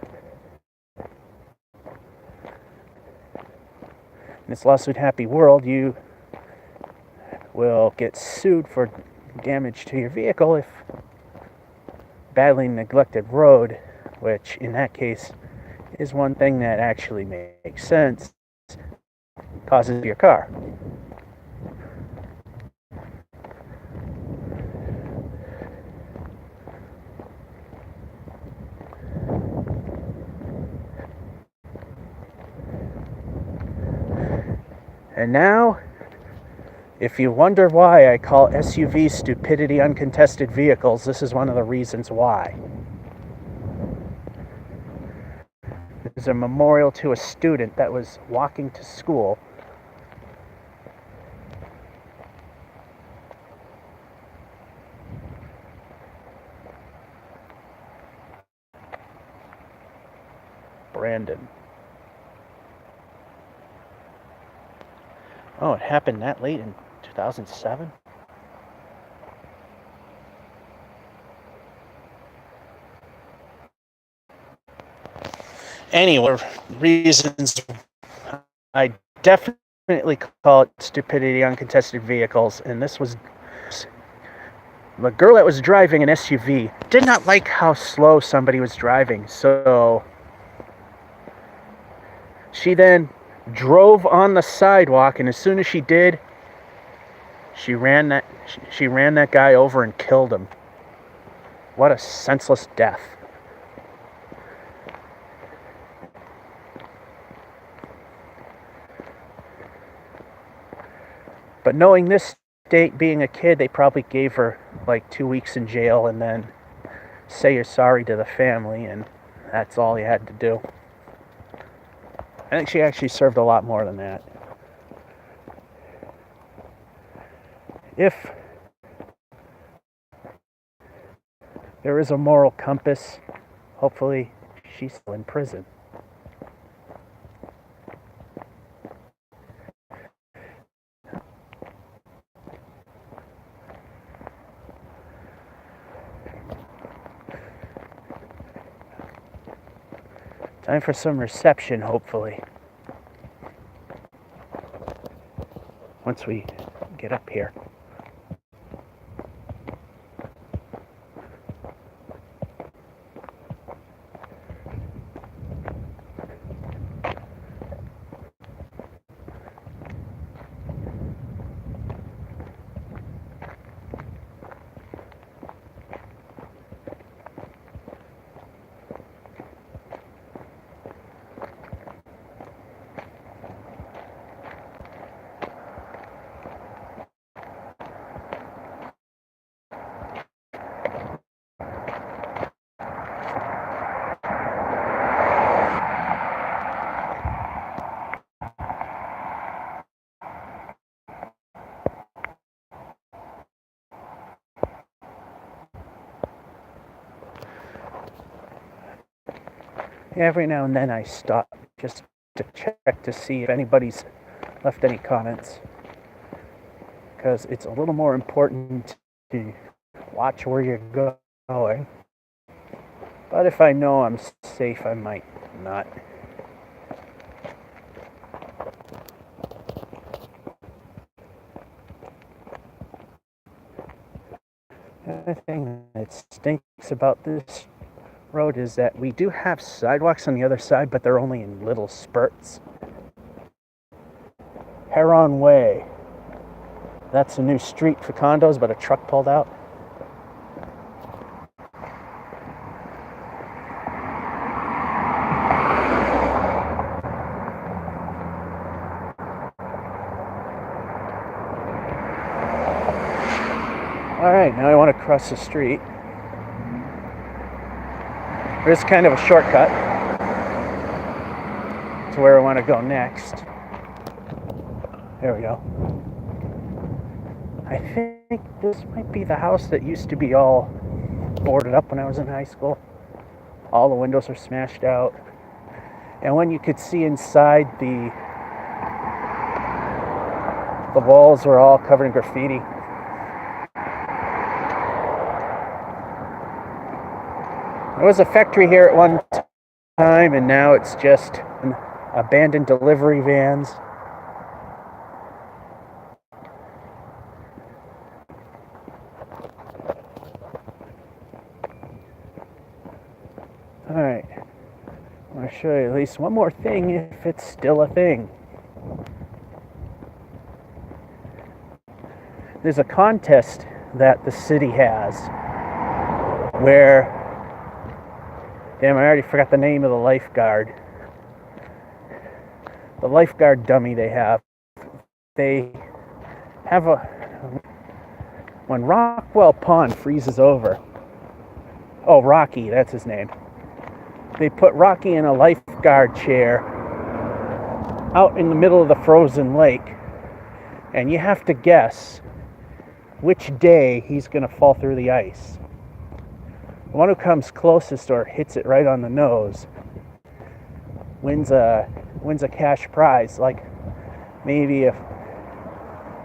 this lawsuit happy world, you will get sued for damage to your vehicle if badly neglected road, which in that case is one thing that actually makes sense, causes your car. And now, if you wonder why I call SUVs stupidity uncontested vehicles, this is one of the reasons why. There's a memorial to a student that was walking to school. Brandon. Oh, it happened that late in 2007? Anyway, reasons I definitely call it stupidity uncontested vehicles, and this was the girl that was driving an SUV did not like how slow somebody was driving, so she then drove on the sidewalk, and as soon as she did, she ran that guy over and killed him. What a senseless death. But knowing this state, being a kid, they probably gave her like 2 weeks in jail and then say you're sorry to the family, and that's all you had to do. I think she actually served a lot more than that. If there is a moral compass, hopefully she's still in prison. Time for some reception, hopefully. Once we get up here. Every now and then I stop just to check to see if anybody's left any comments, because it's a little more important to watch where you're going. But if I know I'm safe, I might not. The other thing that stinks about this road is that we do have sidewalks on the other side, but they're only in little spurts. Heron Way. That's a new street for condos, but a truck pulled out. Alright, now I want to cross the street. There's kind of a shortcut to where I want to go next. There we go. I think this might be the house that used to be all boarded up when I was in high school. All the windows are smashed out. And when you could see inside, the walls were all covered in graffiti. There was a factory here at one time, and now it's just abandoned delivery vans. Alright, I want to show you at least one more thing, if it's still a thing. There's a contest that the city has where, damn, I already forgot the name of the lifeguard. The lifeguard dummy they have. They have when Rockwell Pond freezes over. Oh, Rocky, that's his name. They put Rocky in a lifeguard chair out in the middle of the frozen lake, and you have to guess which day he's going to fall through the ice. The one who comes closest or hits it right on the nose wins a cash prize, like maybe a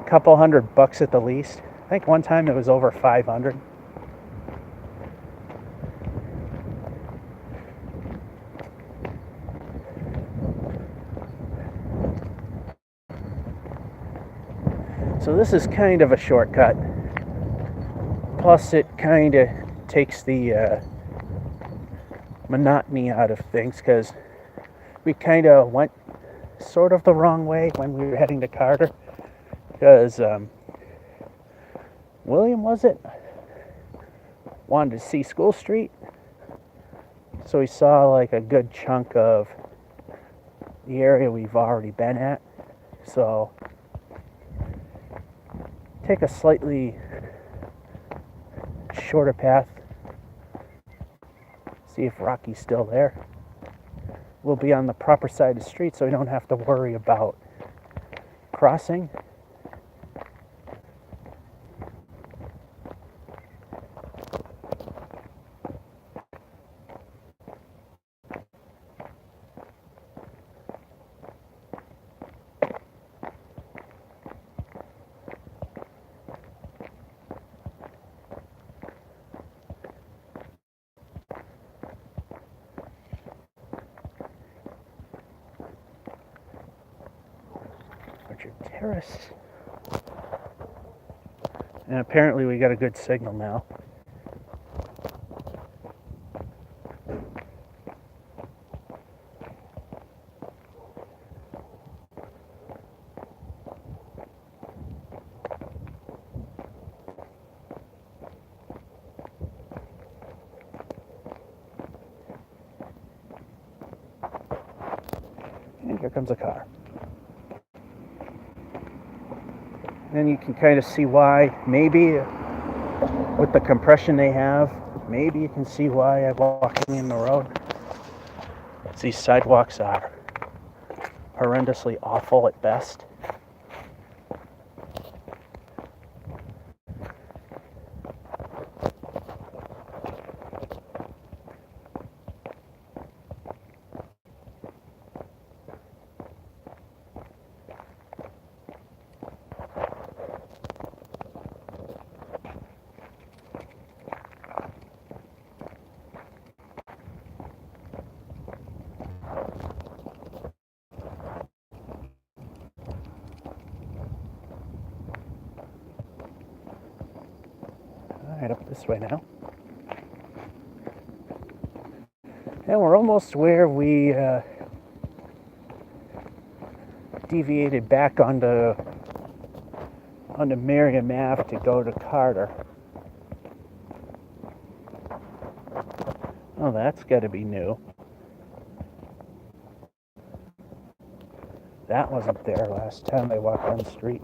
couple $100 at the least. I think one time it was over 500. So this is kind of a shortcut. Plus it kind of takes the monotony out of things, because we kind of went sort of the wrong way when we were heading to Carter, because William, was it, wanted to see School Street, so we saw like a good chunk of the area we've already been at. So take a slightly shorter path, see if Rocky's still there. We'll be on the proper side of the street, so we don't have to worry about crossing. Terrace. And apparently we got a good signal now. And here comes a car. Then you can kind of see why, maybe with the compression they have, maybe you can see why I'm walking in the road. These sidewalks are horrendously awful at best. Up this way now. And we're almost where we deviated back onto Miriam Ave to go to Carter. Oh, that's got to be new. That wasn't there last time I walked on the street.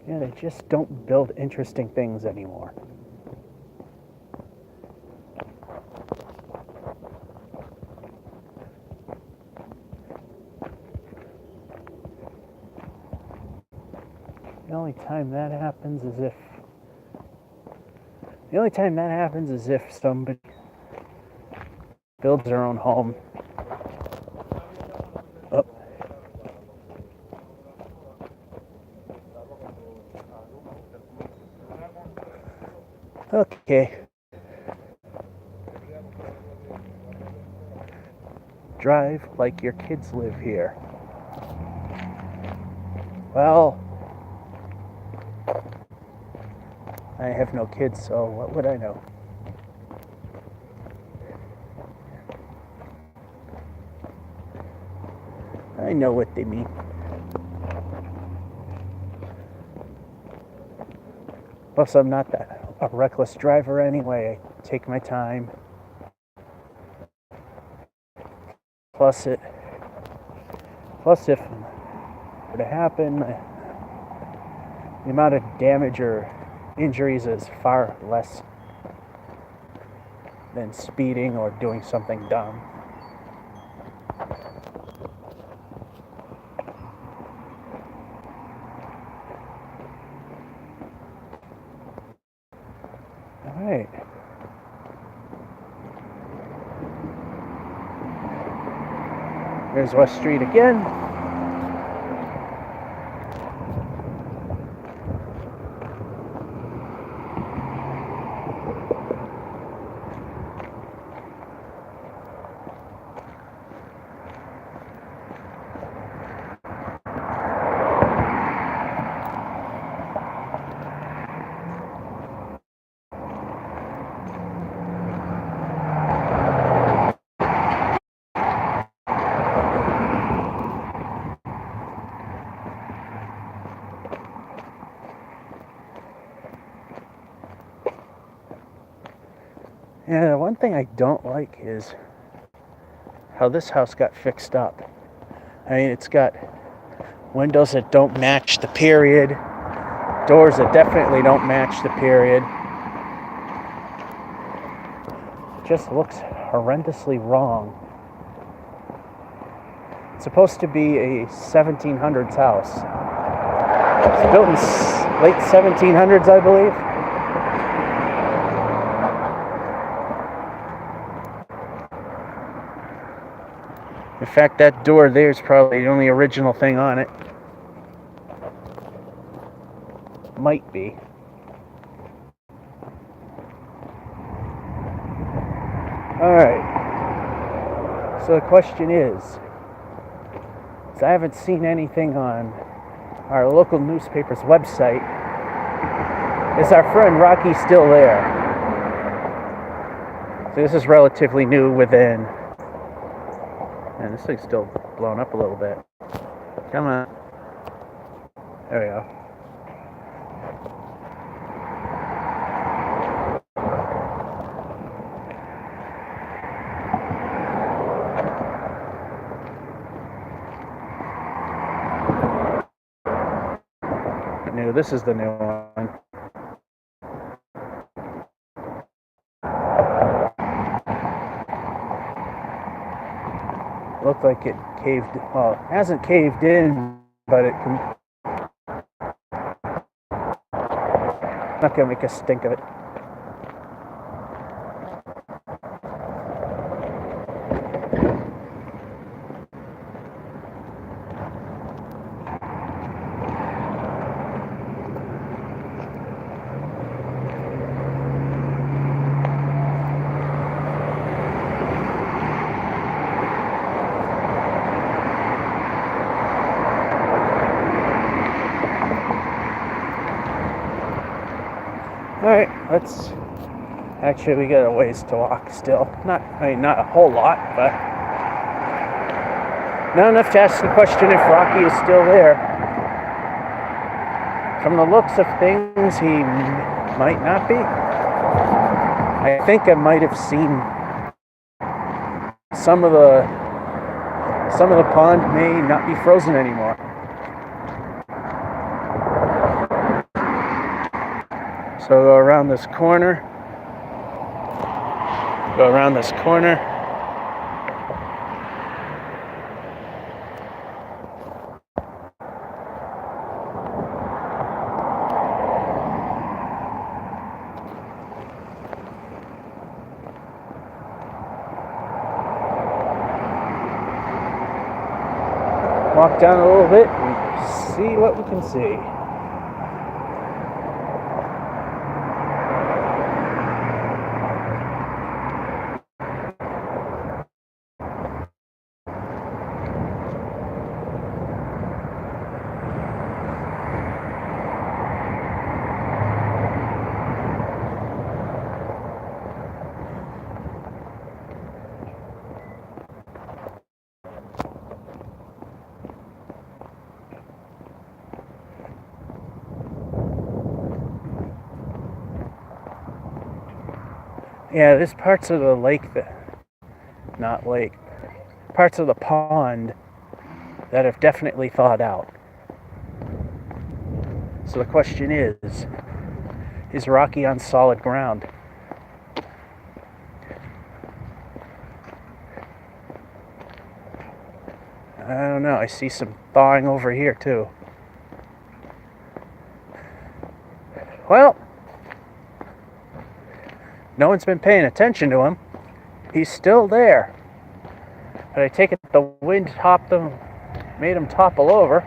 Yeah, they just don't build interesting things anymore. The only time that happens is if somebody builds their own home. Oh. Okay. Drive like your kids live here. Well, I have no kids, so what would I know? I know what they mean. Plus, I'm not a reckless driver anyway. I take my time. Plus, if it were to happen, the amount of damage or injuries is far less than speeding or doing something dumb. Alright. There's West Street again. Yeah, one thing I don't like is how this house got fixed up. I mean, it's got windows that don't match the period, doors that definitely don't match the period. It just looks horrendously wrong. It's supposed to be a 1700s house. It's built in late 1700s, I believe. In fact, that door there is probably the only original thing on it. Might be. Alright. So the question is, I haven't seen anything on our local newspaper's website. Is our friend Rocky still there? So this is relatively new within. And this thing's still blown up a little bit. Come on. There we go. New. This is the new one. Looked like it caved. Well, it hasn't caved in, but it can. Not gonna make a stink of it. Alright, let's... Actually, we got a ways to walk still. Not a whole lot, but... Not enough to ask the question if Rocky is still there. From the looks of things, he might not be. I think I might have seen some of the pond may not be frozen anymore. So go around this corner. Go around this corner. Walk down a little bit and see what we can see. Yeah, there's parts of the lake parts of the pond that have definitely thawed out. So the question is Rocky on solid ground? I don't know, I see some thawing over here too. Well, no one's been paying attention to him. He's still there. But I take it the wind made him topple over.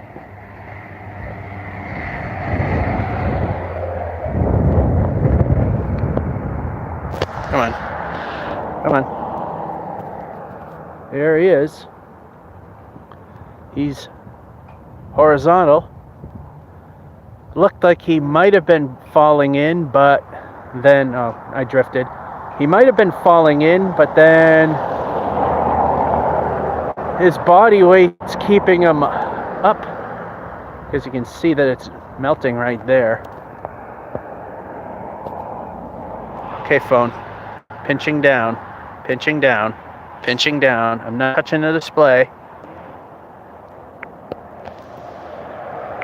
Come on. Come on. There he is. He's horizontal. Looked like he might have been falling in, but then, I drifted. He might have been falling in, but then his body weight's keeping him up, because you can see that it's melting right there. Okay, phone. Pinching down, pinching down, pinching down. I'm not touching the display.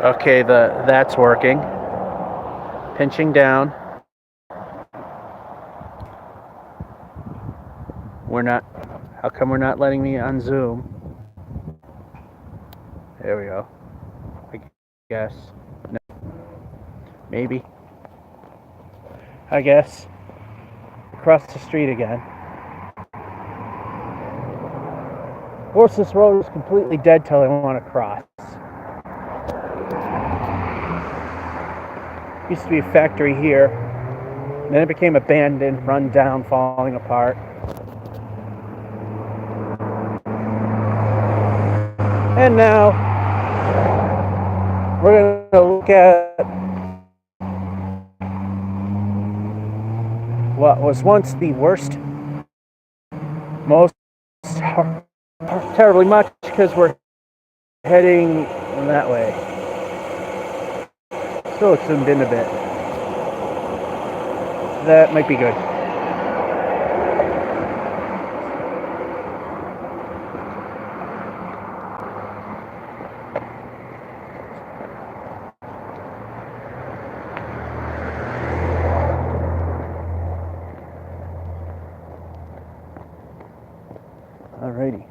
Okay, that's working. Pinching down. How come we're not letting me on Zoom? There we go. I guess. No. Maybe. I guess. Across the street again. Of course, this road is completely dead till I want to cross. Used to be a factory here. Then it became abandoned, run down, falling apart. And now we're going to look at what was once the worst, most terribly much, because we're heading that way. Still it's zoomed in a bit. That might be good. Alrighty.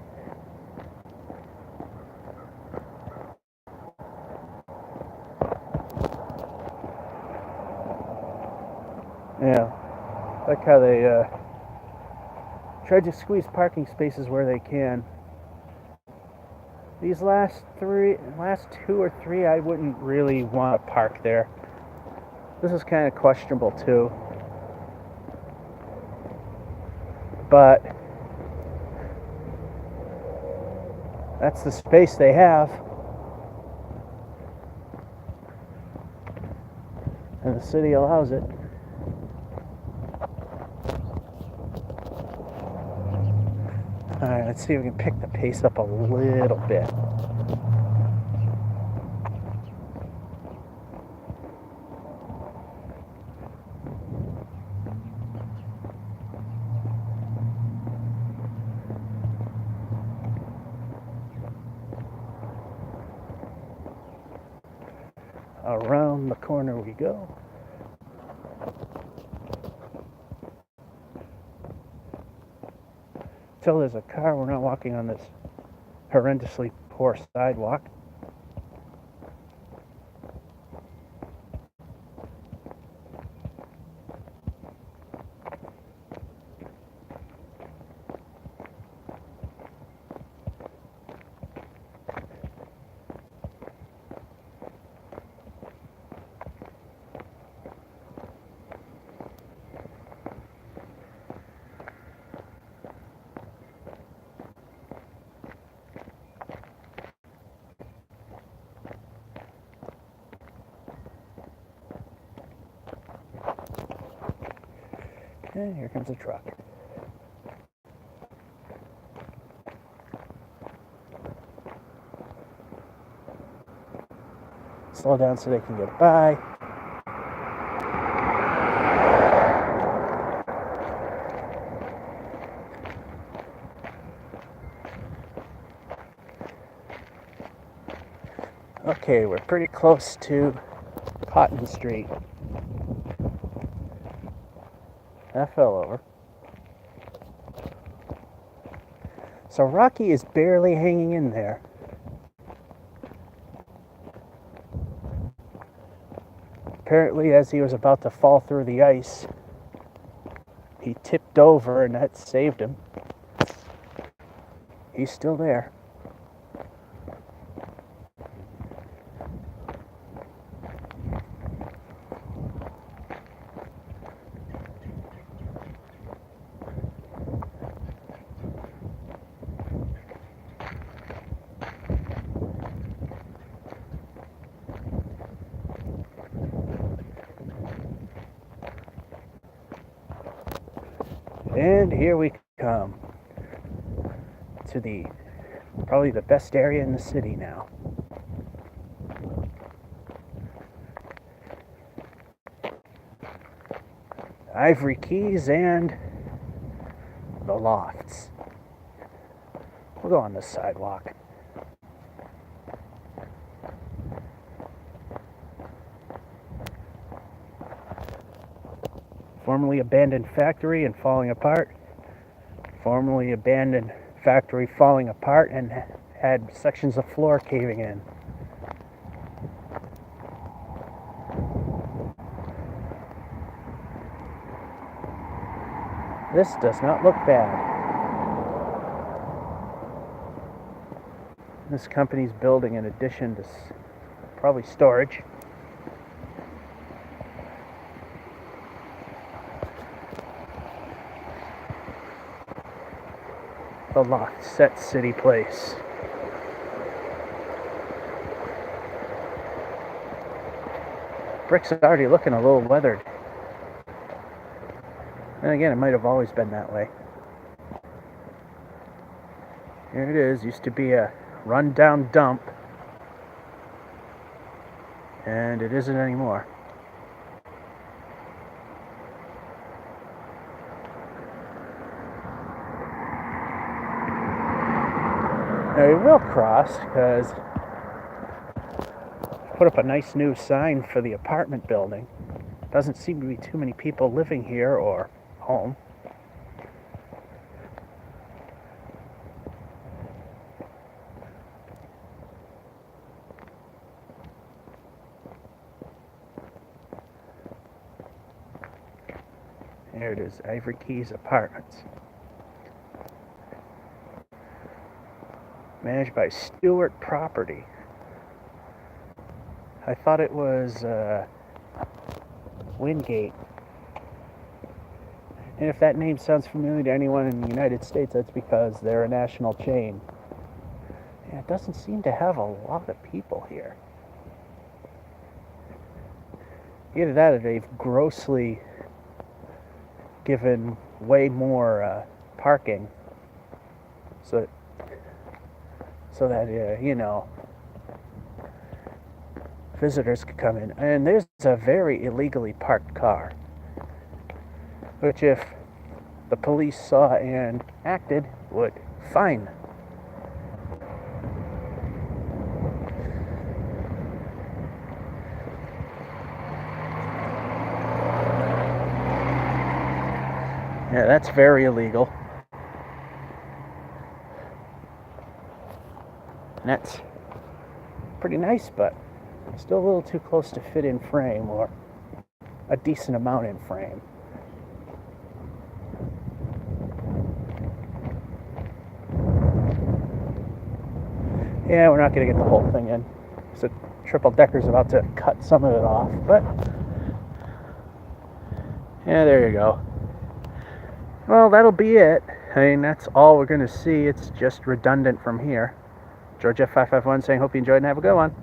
Yeah, like how they tried to squeeze parking spaces where they can. These last two or three, I wouldn't really want to park there. This is kind of questionable too. But that's the space they have. And the city allows it. Alright. And let's see if we can pick the pace up a little bit. Around the corner we go. Till there's a car, we're not walking on this horrendously poor sidewalk. And here comes a truck. Slow down so they can get by. Okay, we're pretty close to Cotton Street. That fell over. So Rocky is barely hanging in there. Apparently, as he was about to fall through the ice, he tipped over and that saved him. He's still there. And here we come to probably the best area in the city now. Ivory Keys and the Lofts. We'll go on this sidewalk. Formerly abandoned factory and falling apart. Formerly abandoned factory falling apart and had sections of floor caving in. This does not look bad. This company's building in addition to probably storage. The Loft Set City Place. Brick's already looking a little weathered. And again, it might have always been that way. Here it is. Used to be a run-down dump. And it isn't anymore. Now we will cross because I put up a nice new sign for the apartment building. Doesn't seem to be too many people living here or home. There it is, Ivory Keys Apartments. Managed by Stewart Property. I thought it was Wingate. And if that name sounds familiar to anyone in the United States, that's because they're a national chain. Yeah, it doesn't seem to have a lot of people here. Either that or they've grossly given way more parking so that you know, visitors could come in. And there's a very illegally parked car, which if the police saw and acted, would fine. Yeah, that's very illegal. And that's pretty nice, but still a little too close to fit in frame, or a decent amount in frame. Yeah, we're not going to get the whole thing in. So triple decker's about to cut some of it off, but yeah, there you go. Well, that'll be it. I mean, that's all we're going to see. It's just redundant from here. George F551 saying, hope you enjoyed and have a good one.